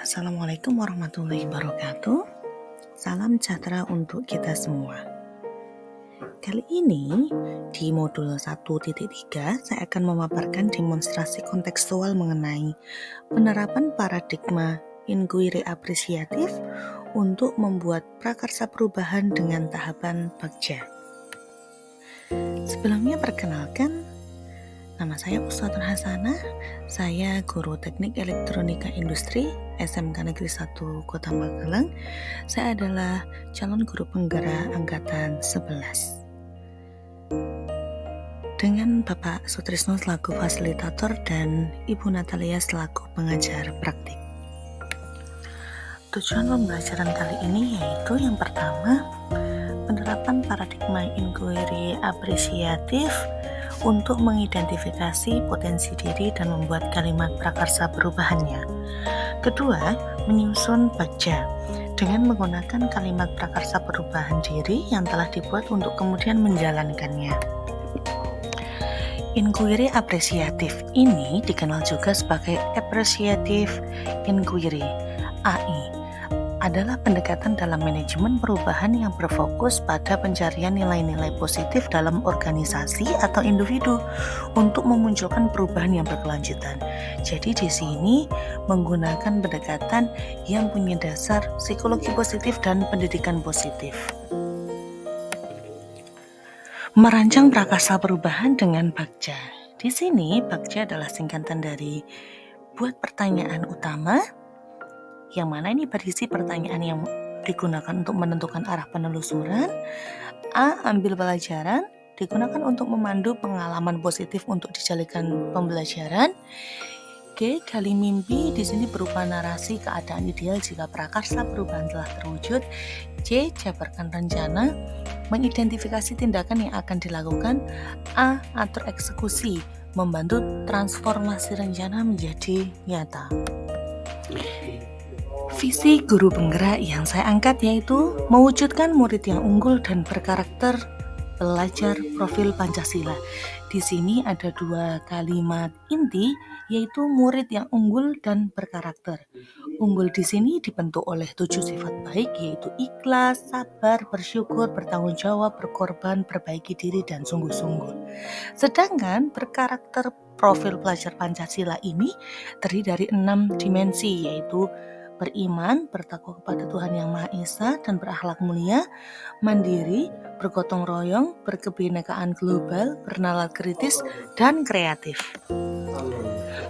Assalamualaikum warahmatullahi wabarakatuh. Salam sejahtera untuk kita semua. Kali ini di modul 1.3 saya akan memaparkan demonstrasi kontekstual mengenai penerapan paradigma inquiry apresiatif untuk membuat prakarsa perubahan dengan tahapan bagja. Sebelumnya perkenalkan, nama saya Uswatun Hasanah, saya guru teknik elektronika industri SMK Negeri 1 Kota Magelang. Saya adalah calon guru penggerak angkatan 11. Dengan Bapak Sutrisno selaku fasilitator dan Ibu Natalia selaku pengajar praktik. Tujuan pembelajaran kali ini yaitu yang pertama, penerapan paradigma inquiry apresiatif untuk mengidentifikasi potensi diri dan membuat kalimat prakarsa perubahannya. Kedua, menyusun bagja dengan menggunakan kalimat prakarsa perubahan diri yang telah dibuat untuk kemudian menjalankannya. Inquiry apresiatif ini dikenal juga sebagai appreciative inquiry (AI), adalah pendekatan dalam manajemen perubahan yang berfokus pada pencarian nilai-nilai positif dalam organisasi atau individu untuk memunculkan perubahan yang berkelanjutan. Jadi di sini menggunakan pendekatan yang punya dasar psikologi positif dan pendidikan positif. Merancang prakarsa perubahan dengan bagja. Di sini bagja adalah singkatan dari buat pertanyaan utama, yang mana ini berisi pertanyaan yang digunakan untuk menentukan arah penelusuran. A. Ambil pelajaran, digunakan untuk memandu pengalaman positif untuk dijalankan pembelajaran. G. Gali mimpi, di sini berupa narasi keadaan ideal jika prakarsa perubahan telah terwujud. C. Jabarkan rencana, mengidentifikasi tindakan yang akan dilakukan. A. Atur eksekusi, membantu transformasi rencana menjadi nyata. Visi guru penggerak yang saya angkat yaitu mewujudkan murid yang unggul dan berkarakter belajar profil Pancasila. Di sini ada dua kalimat inti yaitu murid yang unggul dan berkarakter. Unggul di sini dibentuk oleh 7 sifat baik yaitu ikhlas, sabar, bersyukur, bertanggung jawab, berkorban, perbaiki diri, dan sungguh-sungguh. Sedangkan berkarakter profil pelajar Pancasila ini terdiri dari 6 dimensi yaitu beriman, bertakwa kepada Tuhan Yang Maha Esa, dan berakhlak mulia, mandiri, bergotong royong, berkebinekaan global, bernalar kritis, dan kreatif.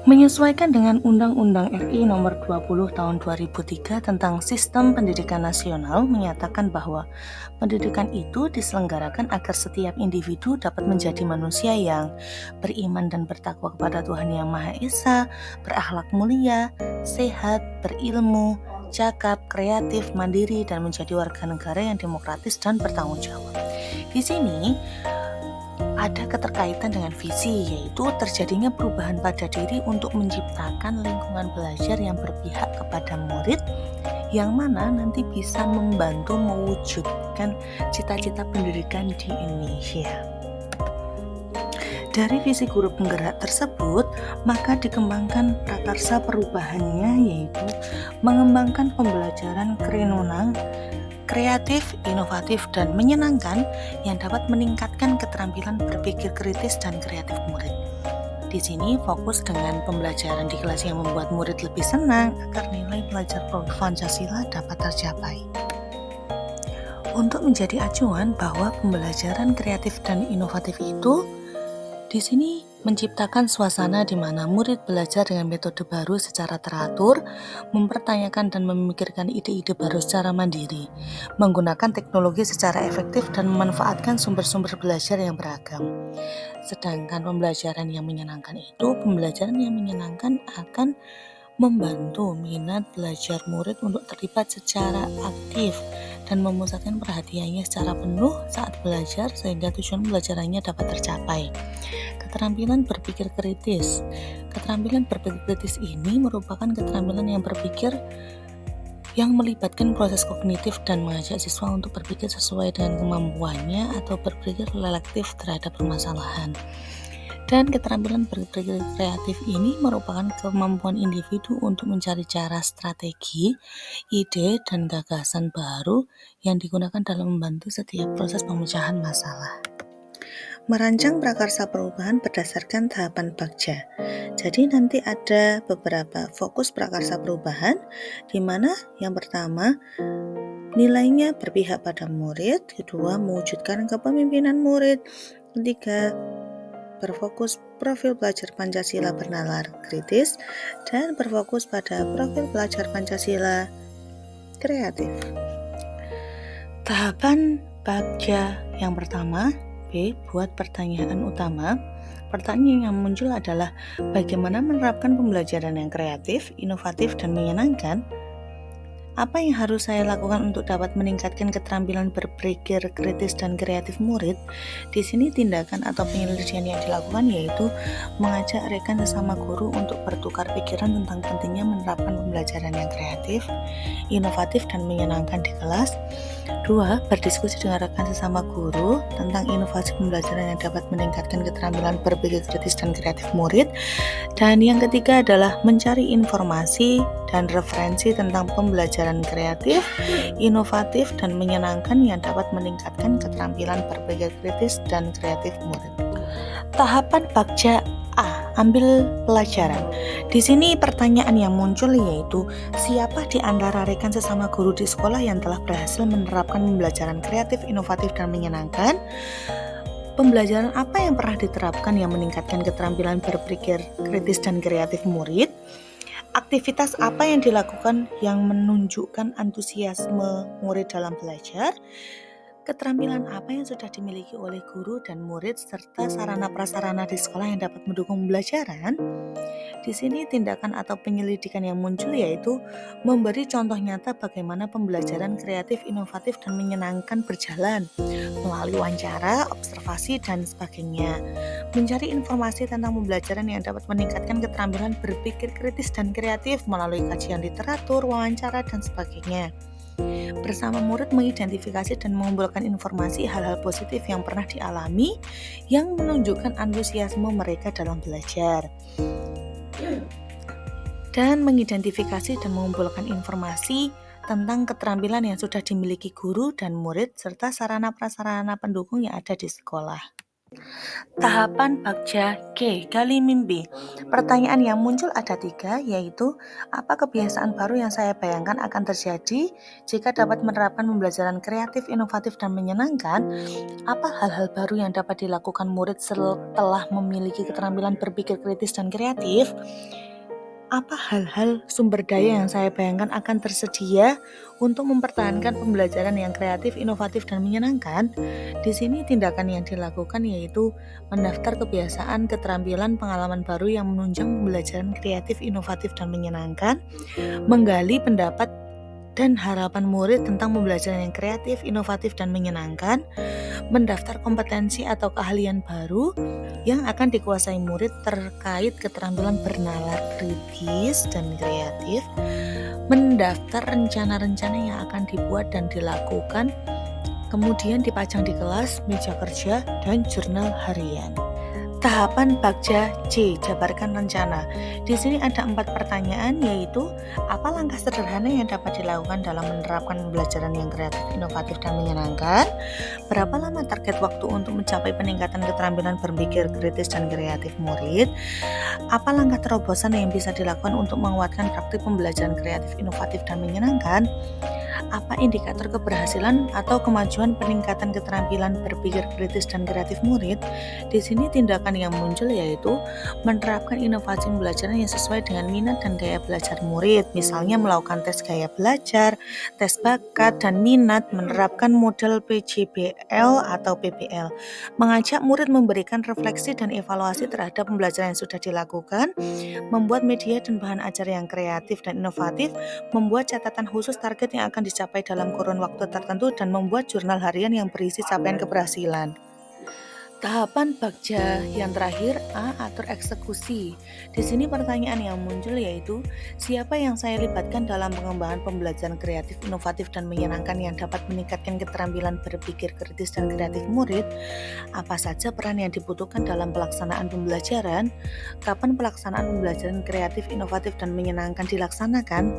Menyesuaikan dengan Undang-Undang RI Nomor 20 Tahun 2003 tentang Sistem Pendidikan Nasional menyatakan bahwa pendidikan itu diselenggarakan agar setiap individu dapat menjadi manusia yang beriman dan bertakwa kepada Tuhan Yang Maha Esa, berakhlak mulia, sehat, berilmu, cakap, kreatif, mandiri, dan menjadi warga negara yang demokratis dan bertanggung jawab. Di sini ada keterkaitan dengan visi, yaitu terjadinya perubahan pada diri untuk menciptakan lingkungan belajar yang berpihak kepada murid, yang mana nanti bisa membantu mewujudkan cita-cita pendidikan di Indonesia. Dari visi guru penggerak tersebut, maka dikembangkan prakarsa perubahannya, yaitu mengembangkan pembelajaran kerenunang, kreatif, inovatif, dan menyenangkan yang dapat meningkatkan keterampilan berpikir kritis dan kreatif murid. Di sini fokus dengan pembelajaran di kelas yang membuat murid lebih senang agar nilai belajar Pancasila dapat tercapai. Untuk menjadi acuan bahwa pembelajaran kreatif dan inovatif itu di sini menciptakan suasana di mana murid belajar dengan metode baru secara teratur, mempertanyakan dan memikirkan ide-ide baru secara mandiri, menggunakan teknologi secara efektif dan memanfaatkan sumber-sumber belajar yang beragam. Sedangkan pembelajaran yang menyenangkan akan membantu minat belajar murid untuk terlibat secara aktif dan memusatkan perhatiannya secara penuh saat belajar sehingga tujuan pembelajarannya dapat tercapai. Keterampilan berpikir kritis. Keterampilan berpikir kritis ini merupakan keterampilan yang berpikir yang melibatkan proses kognitif dan mengajak siswa untuk berpikir sesuai dengan kemampuannya atau berpikir selektif terhadap permasalahan. Dan keterampilan berpikir kreatif ini merupakan kemampuan individu untuk mencari cara strategi, ide, dan gagasan baru yang digunakan dalam membantu setiap proses pemecahan masalah. Merancang prakarsa perubahan berdasarkan tahapan Bagja. Jadi nanti ada beberapa fokus prakarsa perubahan, di mana yang pertama nilainya berpihak pada murid, kedua mewujudkan kepemimpinan murid, ketiga berfokus profil pelajar Pancasila bernalar kritis, dan berfokus pada profil pelajar Pancasila kreatif. Tahapan Bagja yang pertama, B. Buat pertanyaan utama. Pertanyaan yang muncul adalah bagaimana menerapkan pembelajaran yang kreatif, inovatif, dan menyenangkan? Apa yang harus saya lakukan untuk dapat meningkatkan keterampilan berpikir kritis dan kreatif murid? Di sini tindakan atau penyelesaian yang dilakukan yaitu mengajak rekan sesama guru untuk bertukar pikiran tentang pentingnya menerapkan pembelajaran yang kreatif, inovatif, dan menyenangkan di kelas. 2. Berdiskusi dengan rekan sesama guru tentang inovasi pembelajaran yang dapat meningkatkan keterampilan berpikir kritis dan kreatif murid. Dan yang ketiga adalah mencari informasi dan referensi tentang pembelajaran kreatif, inovatif, dan menyenangkan yang dapat meningkatkan keterampilan berpikir kritis dan kreatif murid. Tahapan Bagja A. Ambil pelajaran. Di sini pertanyaan yang muncul yaitu siapa di antara rekan sesama guru di sekolah yang telah berhasil menerapkan pembelajaran kreatif, inovatif, dan menyenangkan? Pembelajaran apa yang pernah diterapkan yang meningkatkan keterampilan berpikir kritis dan kreatif murid? Aktivitas apa yang dilakukan yang menunjukkan antusiasme murid dalam belajar? Keterampilan apa yang sudah dimiliki oleh guru dan murid serta sarana-prasarana di sekolah yang dapat mendukung pembelajaran? Di sini tindakan atau penyelidikan yang muncul yaitu memberi contoh nyata bagaimana pembelajaran kreatif, inovatif, dan menyenangkan berjalan melalui wawancara, observasi, dan sebagainya. Mencari informasi tentang pembelajaran yang dapat meningkatkan keterampilan berpikir kritis dan kreatif melalui kajian literatur, wawancara, dan sebagainya. Bersama murid mengidentifikasi dan mengumpulkan informasi hal-hal positif yang pernah dialami yang menunjukkan antusiasme mereka dalam belajar. Dan mengidentifikasi dan mengumpulkan informasi tentang keterampilan yang sudah dimiliki guru dan murid serta sarana-prasarana pendukung yang ada di sekolah. Tahapan Bagja G. Gali mimpi. Pertanyaan yang muncul ada 3, yaitu apa kebiasaan baru yang saya bayangkan akan terjadi jika dapat menerapkan pembelajaran kreatif, inovatif, dan menyenangkan? Apa hal-hal baru yang dapat dilakukan murid setelah memiliki keterampilan berpikir kritis dan kreatif? Apa hal-hal sumber daya yang saya bayangkan akan tersedia untuk mempertahankan pembelajaran yang kreatif, inovatif, dan menyenangkan? Di sini tindakan yang dilakukan yaitu mendaftar kebiasaan, keterampilan, pengalaman baru yang menunjang pembelajaran kreatif, inovatif, dan menyenangkan, menggali pendapat dan harapan murid tentang pembelajaran yang kreatif, inovatif, dan menyenangkan, mendaftar kompetensi atau keahlian baru yang akan dikuasai murid terkait keterampilan bernalar kritis dan kreatif, mendaftar rencana-rencana yang akan dibuat dan dilakukan, kemudian dipajang di kelas, meja kerja, dan jurnal harian. Tahapan Bagja C. Jabarkan rencana. Di sini ada 4 pertanyaan, yaitu apa langkah sederhana yang dapat dilakukan dalam menerapkan pembelajaran yang kreatif, inovatif, dan menyenangkan? Berapa lama target waktu untuk mencapai peningkatan keterampilan berpikir kritis dan kreatif murid? Apa langkah terobosan yang bisa dilakukan untuk menguatkan praktik pembelajaran kreatif, inovatif, dan menyenangkan? Apa indikator keberhasilan atau kemajuan peningkatan keterampilan berpikir kritis dan kreatif murid? Di sini tindakan yang muncul yaitu menerapkan inovasi pembelajaran yang sesuai dengan minat dan gaya belajar murid, misalnya melakukan tes gaya belajar, tes bakat dan minat, menerapkan model PJBL atau PBL, mengajak murid memberikan refleksi dan evaluasi terhadap pembelajaran yang sudah dilakukan, membuat media dan bahan ajar yang kreatif dan inovatif, membuat catatan khusus target yang akan dicapai dalam kurun waktu tertentu, dan membuat jurnal harian yang berisi capaian keberhasilan. Tahapan Bagja yang terakhir A. Atur eksekusi. Di sini pertanyaan yang muncul yaitu siapa yang saya libatkan dalam pengembangan pembelajaran kreatif, inovatif, dan menyenangkan yang dapat meningkatkan keterampilan berpikir kritis dan kreatif murid? Apa saja peran yang dibutuhkan dalam pelaksanaan pembelajaran? Kapan pelaksanaan pembelajaran kreatif, inovatif, dan menyenangkan dilaksanakan?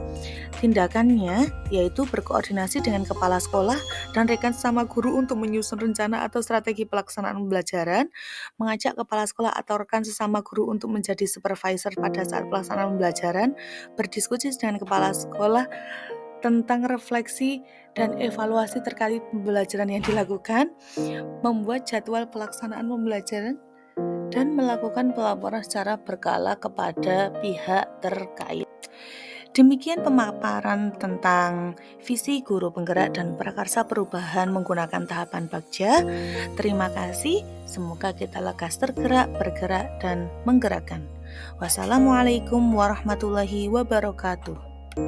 Tindakannya yaitu berkoordinasi dengan kepala sekolah dan rekan sesama guru untuk menyusun rencana atau strategi pelaksanaan pembelajaran, mengajak kepala sekolah atau rekan sesama guru untuk menjadi supervisor pada saat pelaksanaan pembelajaran, berdiskusi dengan kepala sekolah tentang refleksi dan evaluasi terkait pembelajaran yang dilakukan, membuat jadwal pelaksanaan pembelajaran, dan melakukan pelaporan secara berkala kepada pihak terkait. Demikian pemaparan tentang visi guru penggerak dan prakarsa perubahan menggunakan tahapan Bagja. Terima kasih, semoga kita lekas tergerak, bergerak, dan menggerakkan. Wassalamualaikum warahmatullahi wabarakatuh.